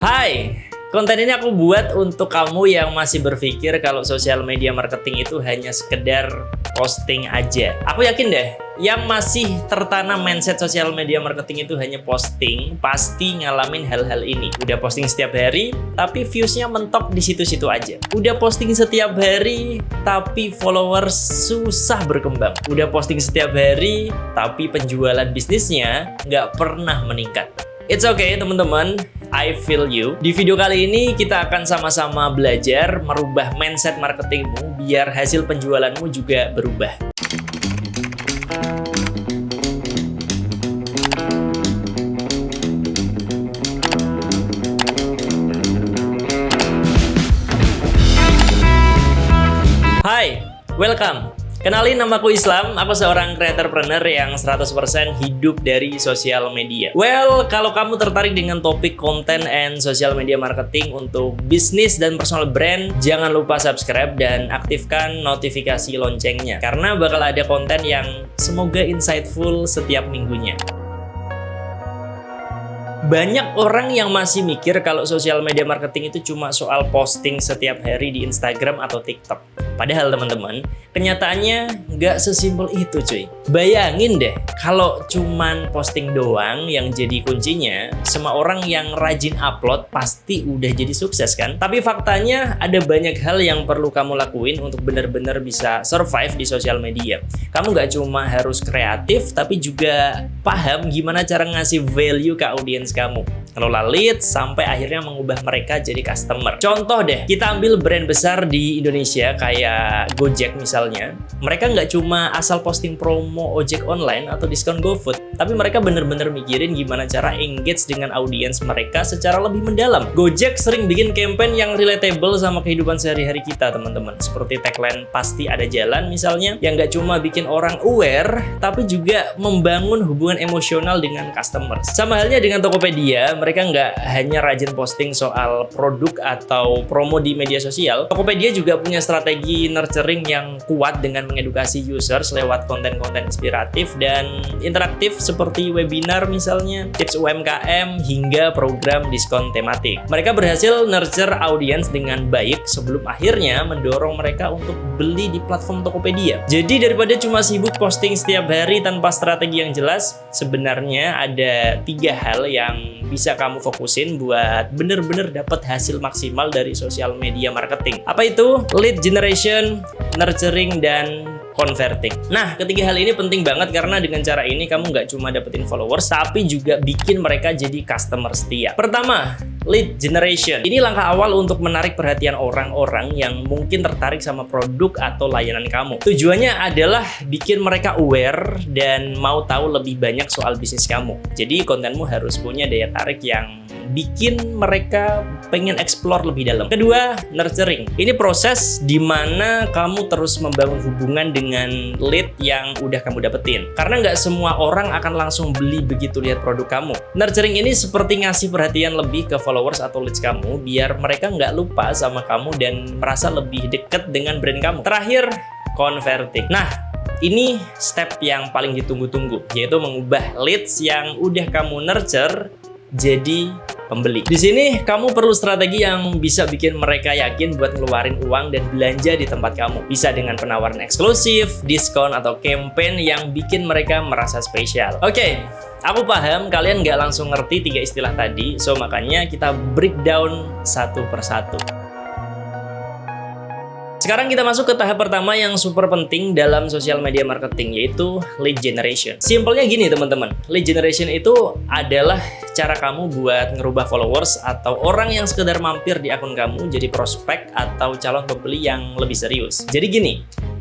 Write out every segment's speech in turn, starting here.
Hai, konten ini aku buat untuk kamu yang masih berpikir kalau sosial media marketing itu hanya sekedar posting aja. Aku yakin deh, yang masih tertanam mindset sosial media marketing itu hanya posting, pasti ngalamin hal-hal ini. Udah posting setiap hari, tapi viewsnya mentok di situ-situ aja. Udah posting setiap hari, tapi followers susah berkembang. Udah posting setiap hari, tapi penjualan bisnisnya nggak pernah meningkat. It's okay teman-teman, I feel you. Di video kali ini kita akan sama-sama belajar merubah mindset marketingmu biar hasil penjualanmu juga berubah. Hai, welcome. Kenalin, namaku Islam, aku seorang creatorpreneur yang 100% hidup dari sosial media. Well, kalau kamu tertarik dengan topik konten and social media marketing untuk bisnis dan personal brand, jangan lupa subscribe dan aktifkan notifikasi loncengnya. Karena bakal ada konten yang semoga insightful setiap minggunya. Banyak orang yang masih mikir kalau sosial media marketing itu cuma soal posting setiap hari di Instagram atau TikTok. Padahal teman-teman, kenyataannya nggak sesimpel itu cuy. Bayangin deh, kalau cuman posting doang yang jadi kuncinya, semua orang yang rajin upload pasti udah jadi sukses kan? Tapi faktanya ada banyak hal yang perlu kamu lakuin untuk benar-benar bisa survive di sosial media. Kamu nggak cuma harus kreatif, tapi juga paham gimana cara ngasih value ke audiens kamu. Ngelola leads sampai akhirnya mengubah mereka jadi customer. Contoh deh, kita ambil brand besar di Indonesia kayak Gojek misalnya. Mereka nggak cuma asal posting promo ojek online atau diskon GoFood, tapi mereka bener-bener mikirin gimana cara engage dengan audiens mereka secara lebih mendalam. Gojek sering bikin campaign yang relatable sama kehidupan sehari-hari kita teman-teman. Seperti tagline pasti ada jalan misalnya, yang nggak cuma bikin orang aware, tapi juga membangun hubungan emosional dengan customers. Sama halnya dengan Tokopedia, mereka nggak hanya rajin posting soal produk atau promo di media sosial. Tokopedia juga punya strategi nurturing yang kuat dengan mengedukasi users lewat konten-konten inspiratif dan interaktif seperti webinar misalnya, tips UMKM, hingga program diskon tematik. Mereka berhasil nurture audiens dengan baik sebelum akhirnya mendorong mereka untuk beli di platform Tokopedia. Jadi daripada cuma sibuk posting setiap hari tanpa strategi yang jelas, sebenarnya ada 3 hal yang bisa kamu fokusin buat bener-bener dapat hasil maksimal dari sosial media marketing. Apa itu? Lead generation, nurturing, dan converting. Nah, ketiga hal ini penting banget karena dengan cara ini kamu nggak cuma dapetin followers, tapi juga bikin mereka jadi customer setia. Pertama, lead generation. Ini langkah awal untuk menarik perhatian orang-orang yang mungkin tertarik sama produk atau layanan kamu. Tujuannya adalah bikin mereka aware dan mau tahu lebih banyak soal bisnis kamu. Jadi kontenmu harus punya daya tarik yang bikin mereka pengen explore lebih dalam. Kedua, nurturing. Ini proses di mana kamu terus membangun hubungan dengan lead yang udah kamu dapetin. Karena nggak semua orang akan langsung beli begitu lihat produk kamu. Nurturing ini seperti ngasih perhatian lebih ke followers atau leads kamu, biar mereka nggak lupa sama kamu dan merasa lebih deket dengan brand kamu. Terakhir, converting. Nah, ini step yang paling ditunggu-tunggu, yaitu mengubah leads yang udah kamu nurture jadi pembeli. Di sini kamu perlu strategi yang bisa bikin mereka yakin buat ngeluarin uang dan belanja di tempat kamu. Bisa dengan penawaran eksklusif, diskon, atau campaign yang bikin mereka merasa spesial. Oke, aku paham kalian nggak langsung ngerti 3 istilah tadi, so makanya kita breakdown satu persatu. Sekarang kita masuk ke tahap pertama yang super penting dalam social media marketing, yaitu lead generation. Simpelnya gini teman-teman, lead generation itu adalah cara kamu buat ngerubah followers atau orang yang sekedar mampir di akun kamu jadi prospek atau calon pembeli yang lebih serius. Jadi gini,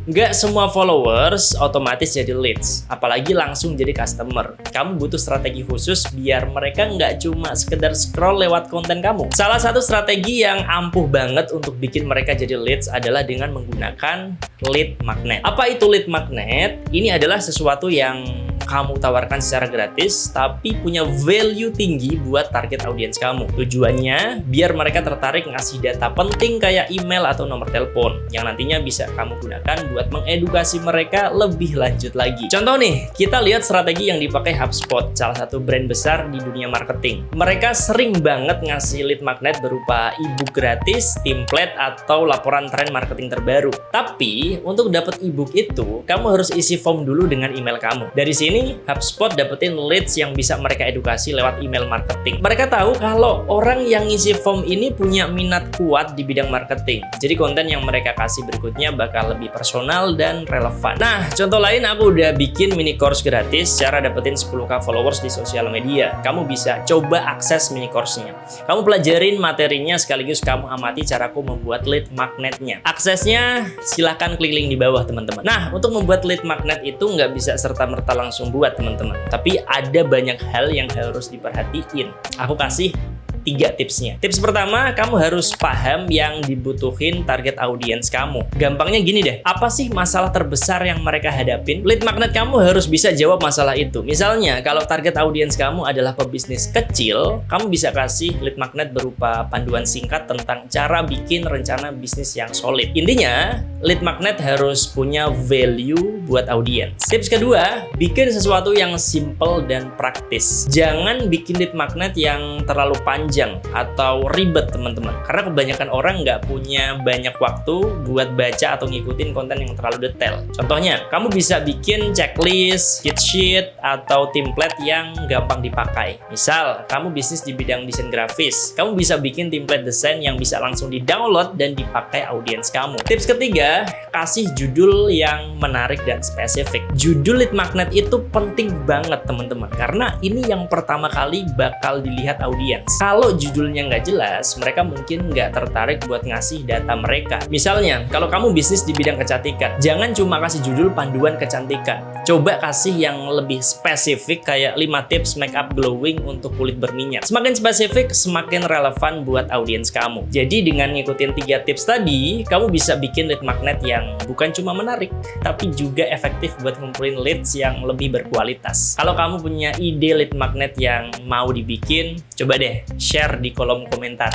nggak semua followers otomatis jadi leads, apalagi langsung jadi customer. Kamu butuh strategi khusus biar mereka nggak cuma sekedar scroll lewat konten kamu. Salah satu strategi yang ampuh banget untuk bikin mereka jadi leads adalah dengan menggunakan lead magnet. Apa itu lead magnet? Ini adalah sesuatu yang kamu tawarkan secara gratis, tapi punya value tinggi buat target audiens kamu. Tujuannya biar mereka tertarik ngasih data penting kayak email atau nomor telepon yang nantinya bisa kamu gunakan buat mengedukasi mereka lebih lanjut lagi. Contoh nih, kita lihat strategi yang dipakai HubSpot, salah satu brand besar di dunia marketing. Mereka sering banget ngasih lead magnet berupa ebook gratis, template, atau laporan tren marketing terbaru. Tapi untuk dapat ebook itu, kamu harus isi form dulu dengan email kamu. Dari sini, HubSpot dapetin leads yang bisa mereka edukasi lewat email marketing. Mereka tahu kalau orang yang ngisi form ini punya minat kuat di bidang marketing. Jadi konten yang mereka kasih berikutnya bakal lebih personal dan relevan. Nah, contoh lain aku udah bikin mini course gratis cara dapetin 10k followers di sosial media. Kamu bisa coba akses mini course-nya. Kamu pelajarin materinya sekaligus kamu amati caraku membuat lead magnetnya. Aksesnya silahkan klik link di bawah, teman-teman. Nah, untuk membuat lead magnet itu nggak bisa serta-merta langsung buat, teman-teman. Tapi ada banyak hal yang harus diperhatiin. Aku kasih 3 tipsnya. Tips pertama, kamu harus paham yang dibutuhin target audiens kamu. Gampangnya gini deh, apa sih masalah terbesar yang mereka hadapin? Lead magnet kamu harus bisa jawab masalah itu. Misalnya, kalau target audiens kamu adalah pebisnis kecil, kamu bisa kasih lead magnet berupa panduan singkat tentang cara bikin rencana bisnis yang solid. Intinya, lead magnet harus punya value buat audiens. Tips kedua, bikin sesuatu yang simple dan praktis. Jangan bikin lead magnet yang terlalu panjang atau ribet, teman-teman, karena kebanyakan orang nggak punya banyak waktu buat baca atau ngikutin konten yang terlalu detail. Contohnya, kamu bisa bikin checklist, cheat sheet, atau template yang gampang dipakai. Misal, kamu bisnis di bidang desain grafis, kamu bisa bikin template desain yang bisa langsung di-download dan dipakai audiens kamu. Tips ketiga, kasih judul yang menarik dan spesifik. Judul lead magnet itu penting banget, teman-teman, karena ini yang pertama kali bakal dilihat audiens. Kalau judulnya nggak jelas, mereka mungkin nggak tertarik buat ngasih data mereka. Misalnya, kalau kamu bisnis di bidang kecantikan, jangan cuma kasih judul panduan kecantikan. Coba kasih yang lebih spesifik kayak 5 tips make up glowing untuk kulit berminyak. Semakin spesifik, semakin relevan buat audiens kamu. Jadi dengan ngikutin 3 tips tadi, kamu bisa bikin lead magnet yang bukan cuma menarik, tapi juga efektif buat ngumpulin leads yang lebih berkualitas. Kalau kamu punya ide lead magnet yang mau dibikin, coba deh share di kolom komentar.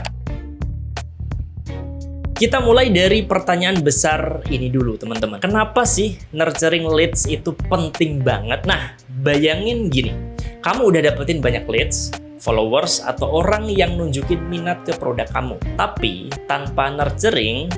Kita mulai dari pertanyaan besar ini dulu, teman-teman. Kenapa sih nurturing leads itu penting banget? Nah, bayangin gini. Kamu udah dapetin banyak leads, followers, atau orang yang nunjukin minat ke produk kamu. Tapi, tanpa nurturing,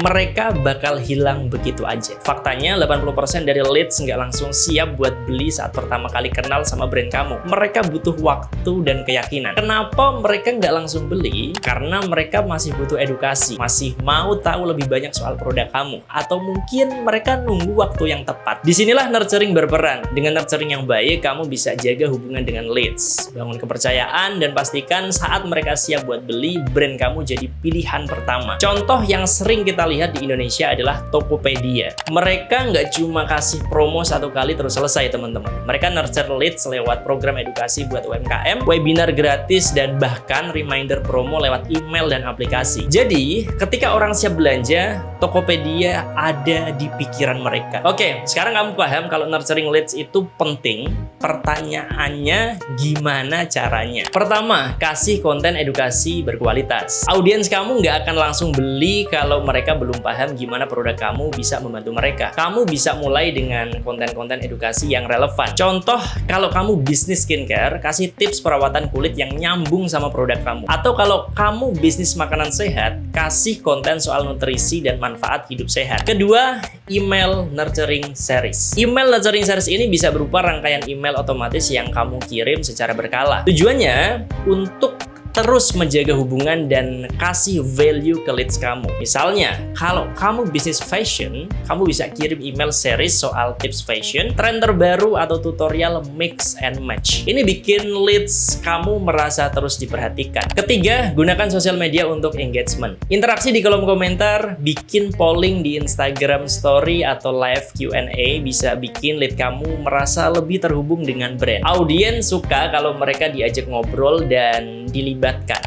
mereka bakal hilang begitu aja. Faktanya 80% dari leads nggak langsung siap buat beli saat pertama kali kenal sama brand kamu. Mereka butuh waktu dan keyakinan. Kenapa mereka nggak langsung beli? Karena mereka masih butuh edukasi, masih mau tahu lebih banyak soal produk kamu, atau mungkin mereka nunggu waktu yang tepat. Disinilah nurturing berperan. Dengan nurturing yang baik, kamu bisa jaga hubungan dengan leads, bangun kepercayaan, dan pastikan saat mereka siap buat beli, brand kamu jadi pilihan pertama. Contoh yang sering kita lihat di Indonesia adalah Tokopedia. Mereka nggak cuma kasih promo 1 kali terus selesai, teman-teman. Mereka nurture leads lewat program edukasi buat UMKM, webinar gratis, dan bahkan reminder promo lewat email dan aplikasi. Jadi, ketika orang siap belanja, Tokopedia ada di pikiran mereka. Oke, sekarang kamu paham kalau nurturing leads itu penting. Pertanyaannya, gimana caranya? Pertama, kasih konten edukasi berkualitas. Audiens kamu nggak akan langsung beli kalau mereka belum paham gimana produk kamu bisa membantu mereka. Kamu bisa mulai dengan konten-konten edukasi yang relevan. Contoh, kalau kamu bisnis skincare, kasih tips perawatan kulit yang nyambung sama produk kamu. Atau kalau kamu bisnis makanan sehat, kasih konten soal nutrisi dan manfaat hidup sehat. Kedua, email nurturing series. Email nurturing series ini bisa berupa rangkaian email otomatis yang kamu kirim secara berkala. Tujuannya untuk terus menjaga hubungan dan kasih value ke leads kamu. Misalnya, kalau kamu bisnis fashion, kamu bisa kirim email series soal tips fashion, tren terbaru, atau tutorial mix and match. Ini bikin leads kamu merasa terus diperhatikan. Ketiga, gunakan sosial media untuk engagement. Interaksi di kolom komentar, bikin polling di Instagram Story atau live Q&A bisa bikin lead kamu merasa lebih terhubung dengan brand. Audiens suka kalau mereka diajak ngobrol dan dilibatkan.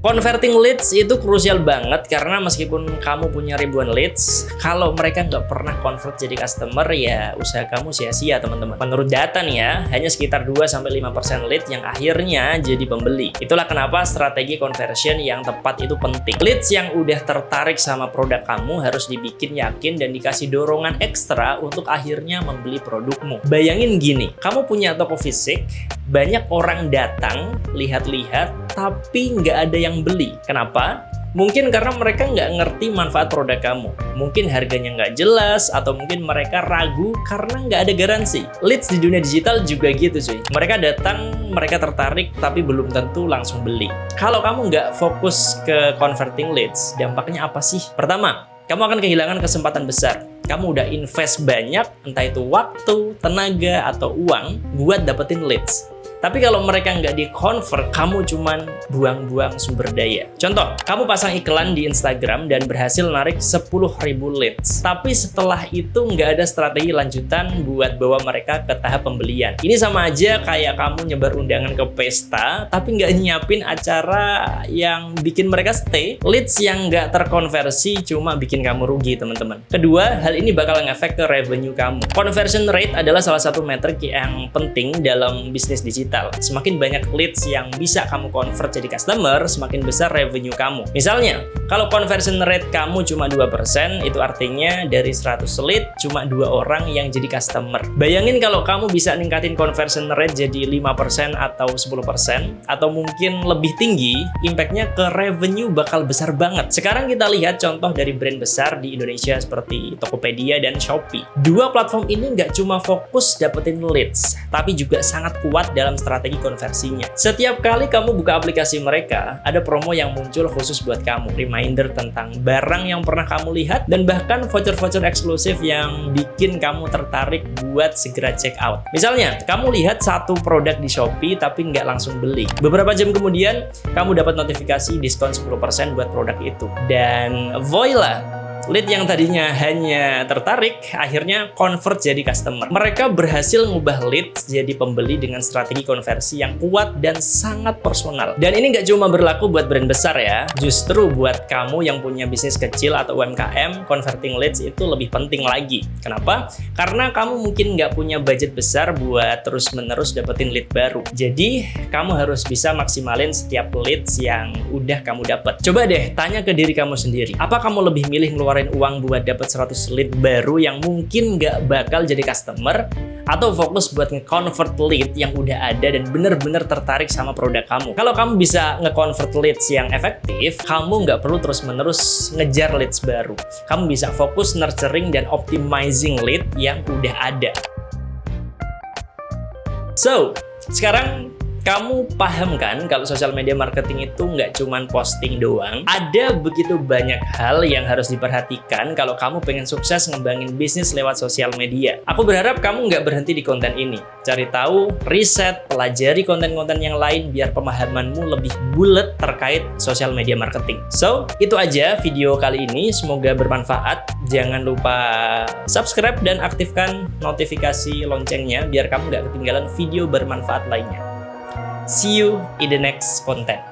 Converting leads itu krusial banget karena meskipun kamu punya ribuan leads, kalau mereka nggak pernah convert jadi customer, ya usaha kamu sia-sia teman-teman. Menurut data nih ya, hanya sekitar 2-5% lead yang akhirnya jadi pembeli. Itulah kenapa strategi conversion yang tepat itu penting. Leads yang udah tertarik sama produk kamu harus dibikin yakin dan dikasih dorongan ekstra untuk akhirnya membeli produkmu. Bayangin gini, kamu punya toko fisik, banyak orang datang, lihat-lihat, tapi nggak ada yang beli. Kenapa? Mungkin karena mereka nggak ngerti manfaat produk kamu. Mungkin harganya nggak jelas, atau mungkin mereka ragu karena nggak ada garansi. Leads di dunia digital juga gitu cuy. Mereka datang, mereka tertarik, tapi belum tentu langsung beli. Kalau kamu nggak fokus ke converting leads, dampaknya apa sih? Pertama, kamu akan kehilangan kesempatan besar. Kamu udah invest banyak, entah itu waktu, tenaga, atau uang buat dapetin leads. Tapi kalau mereka nggak di-convert, kamu cuman buang-buang sumber daya. Contoh, kamu pasang iklan di Instagram dan berhasil narik 10.000 leads. Tapi setelah itu nggak ada strategi lanjutan buat bawa mereka ke tahap pembelian. Ini sama aja kayak kamu nyebar undangan ke pesta, tapi nggak nyiapin acara yang bikin mereka stay. Leads yang nggak terkonversi cuma bikin kamu rugi, teman-teman. Kedua, hal ini bakal ngefek ke revenue kamu. Conversion rate adalah salah satu metrik yang penting dalam bisnis digital. Semakin banyak leads yang bisa kamu convert jadi customer, semakin besar revenue kamu. Misalnya, kalau conversion rate kamu cuma 2%, itu artinya dari 100 lead, cuma 2 orang yang jadi customer. Bayangin kalau kamu bisa ningkatin conversion rate jadi 5% atau 10%, atau mungkin lebih tinggi, impact-nya ke revenue bakal besar banget. Sekarang kita lihat contoh dari brand besar di Indonesia seperti Tokopedia dan Shopee. Dua platform ini nggak cuma fokus dapetin leads, tapi juga sangat kuat dalam strategi konversinya. Setiap kali kamu buka aplikasi mereka, ada promo yang muncul khusus buat kamu, reminder tentang barang yang pernah kamu lihat, dan bahkan voucher-voucher eksklusif yang bikin kamu tertarik buat segera check out. Misalnya, kamu lihat satu produk di Shopee tapi nggak langsung beli. Beberapa jam kemudian, kamu dapat notifikasi diskon 10% buat produk itu. Dan voila! Lead yang tadinya hanya tertarik, akhirnya convert jadi customer. Mereka berhasil ngubah lead jadi pembeli dengan strategi konversi yang kuat dan sangat personal. Dan ini nggak cuma berlaku buat brand besar ya. Justru buat kamu yang punya bisnis kecil atau UMKM, converting leads itu lebih penting lagi. Kenapa? Karena kamu mungkin nggak punya budget besar buat terus-menerus dapetin lead baru. Jadi, kamu harus bisa maksimalin setiap leads yang udah kamu dapat. Coba deh, tanya ke diri kamu sendiri. Apa kamu lebih milih ngeluarin uang buat dapat 100 lead baru yang mungkin nggak bakal jadi customer, atau fokus buat nge-convert lead yang udah ada dan bener-bener tertarik sama produk kamu? Kalau kamu bisa nge-convert leads yang efektif, kamu nggak perlu terus-menerus ngejar leads baru. Kamu bisa fokus nurturing dan optimizing lead yang udah ada. So, sekarang kamu paham kan kalau sosial media marketing itu nggak cuman posting doang. Ada begitu banyak hal yang harus diperhatikan kalau kamu pengen sukses ngembangin bisnis lewat sosial media. Aku berharap kamu nggak berhenti di konten ini. Cari tahu, riset, pelajari konten-konten yang lain biar pemahamanmu lebih bulat terkait sosial media marketing. So, itu aja video kali ini. Semoga bermanfaat. Jangan lupa subscribe dan aktifkan notifikasi loncengnya biar kamu nggak ketinggalan video bermanfaat lainnya. See you in the next content.